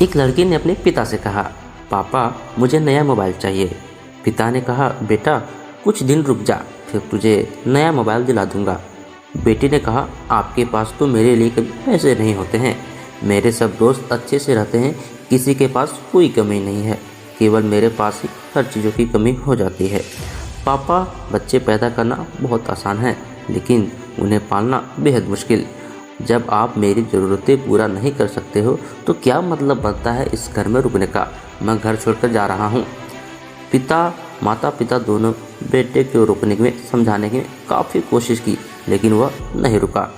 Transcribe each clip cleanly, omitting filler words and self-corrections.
एक लड़की ने अपने पिता से कहा, पापा मुझे नया मोबाइल चाहिए। पिता ने कहा, बेटा कुछ दिन रुक जा, फिर तुझे नया मोबाइल दिला दूंगा। बेटी ने कहा, आपके पास तो मेरे लिए कभी पैसे नहीं होते हैं। मेरे सब दोस्त अच्छे से रहते हैं, किसी के पास कोई कमी नहीं है, केवल मेरे पास ही हर चीज़ों की कमी हो जाती है। पापा बच्चे पैदा करना बहुत आसान है, लेकिन उन्हें पालना बेहद मुश्किल। जब आप मेरी ज़रूरतें पूरा नहीं कर सकते हो तो क्या मतलब बनता है इस घर में रुकने का। मैं घर छोड़कर जा रहा हूँ। माता पिता दोनों बेटे को रोकने में, समझाने की काफ़ी कोशिश की, लेकिन वह नहीं रुका।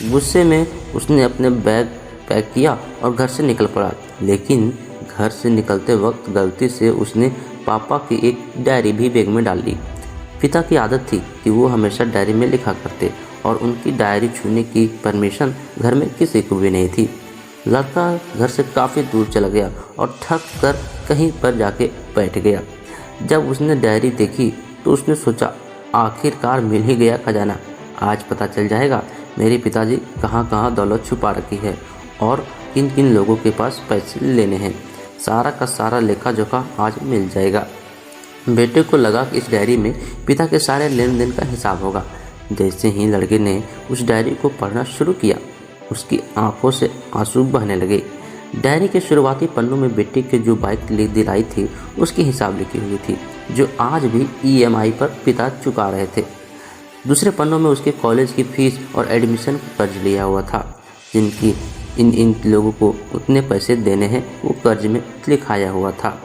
गुस्से में उसने अपने बैग पैक किया और घर से निकल पड़ा। लेकिन घर से निकलते वक्त गलती से उसने पापा की एक डायरी भी बैग में डाल ली। पिता की आदत थी कि वो हमेशा डायरी में लिखा करते और उनकी डायरी छूने की परमिशन घर में किसी को भी नहीं थी। लड़का घर से काफ़ी दूर चला गया और थक कर कहीं पर जाके बैठ गया। जब उसने डायरी देखी तो उसने सोचा, आखिरकार मिल ही गया खजाना। आज पता चल जाएगा मेरे पिताजी कहाँ कहाँ दौलत छुपा रखी है और किन किन लोगों के पास पैसे लेने हैं। सारा का सारा लेखा जोखा आज मिल जाएगा। बेटे को लगा कि इस डायरी में पिता के सारे लेन देन का हिसाब होगा। जैसे ही लड़के ने उस डायरी को पढ़ना शुरू किया, उसकी आंखों से आंसू बहने लगे। डायरी के शुरुआती पन्नों में बेटे के जो बाइक दिलाई थी उसकी हिसाब लिखी हुई थी, जो आज भी EMI पर पिता चुका रहे थे। दूसरे पन्नों में उसके कॉलेज की फीस और एडमिशन कर्ज लिया हुआ था, जिनकी इन लोगों को उतने पैसे देने हैं वो कर्ज में लिखाया हुआ था।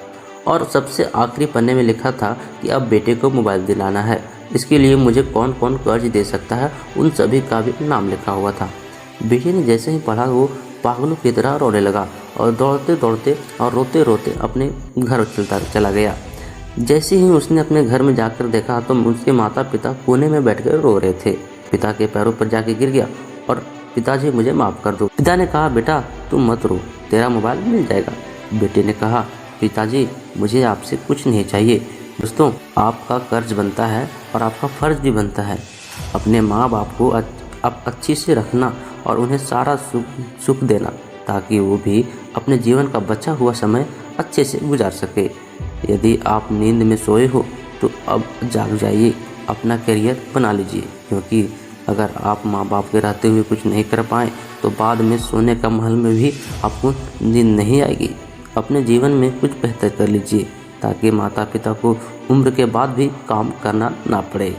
और सबसे आखिरी पन्ने में लिखा था कि अब बेटे को मोबाइल दिलाना है, इसके लिए मुझे कौन कौन कर्ज दे सकता है, उन सभी का भी नाम लिखा हुआ था। बेटे ने जैसे ही पढ़ा वो पागलों की तरह रोने लगा और दौड़ते दौड़ते और रोते रोते अपने घर चला गया। जैसे ही उसने अपने घर में जाकर देखा तो उसके माता पिता कोने में बैठकर रो रहे थे। पिता के पैरों पर जाके गिर गया और पिताजी मुझे माफ़ कर दो। पिता ने कहा, बेटा तुम मत रो, तेरा मोबाइल मिल जाएगा। बेटे ने कहा, पिताजी मुझे आपसे कुछ नहीं चाहिए। दोस्तों, आपका कर्ज बनता है और आपका फ़र्ज़ भी बनता है अपने माँ बाप को आप अच्छी से रखना और उन्हें सारा सुख देना, ताकि वो भी अपने जीवन का बचा हुआ समय अच्छे से गुजार सके। यदि आप नींद में सोए हो तो अब जाग जाइए, अपना करियर बना लीजिए, क्योंकि अगर आप माँ बाप के रहते हुए कुछ नहीं कर पाएँ तो बाद में सोने का महल में भी आपको नींद नहीं आएगी। अपने जीवन में कुछ बेहतर कर लीजिए ताकि माता पिता को उम्र के बाद भी काम करना ना पड़े।